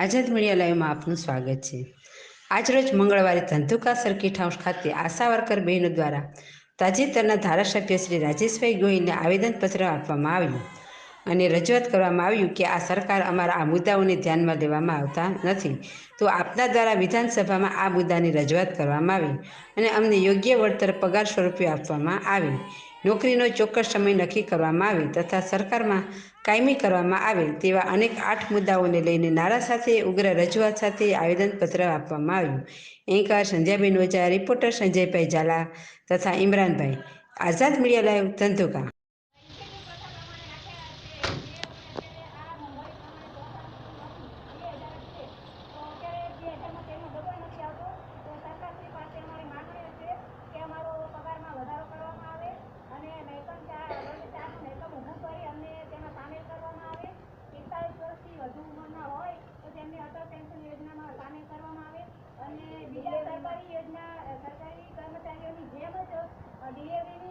આઝાદ media લાઈવમાં આપનું સ્વાગત છે। આજરોજ મંગળવારે ધંધુકા સર્કિટ હાઉસ ખાતે આશા વર્કર બહેનો દ્વારા તાજેતરના ધારાસભ્ય શ્રી રાજેશભાઈ ગોહિલને આવેદનપત્ર આપવામાં આવ્યું અને રજૂઆત કરવામાં આવ્યું કે આ સરકાર અમારા આ મુદ્દાઓને ધ્યાનમાં લેવામાં આવતા નથી, તો આપના દ્વારા વિધાનસભામાં આ મુદ્દાની રજૂઆત કરવામાં આવી અને અમને યોગ્ય વળતર પગાર સ્વરૂપે આપવામાં આવે, નોકરીનો ચોક્કસ સમય નક્કી કરવામાં આવે તથા સરકારમાં કાયમી કરવામાં આવે તેવા અનેક 8 મુદ્દાઓને લઈને નારા સાથે ઉગ્ર રજૂઆત સાથે આવેદનપત્ર આપવામાં આવ્યું। એન્કર સંધ્યાબેન ઓઝા, રિપોર્ટર સંજયભાઈ ઝાલા તથા ઇમરાનભાઈ, આઝાદ મીડિયા લાઈવ, ધંધુકા। સરકારી યોજના સરકારી કર્મચારીઓની જેમ જ ડિલિવરીની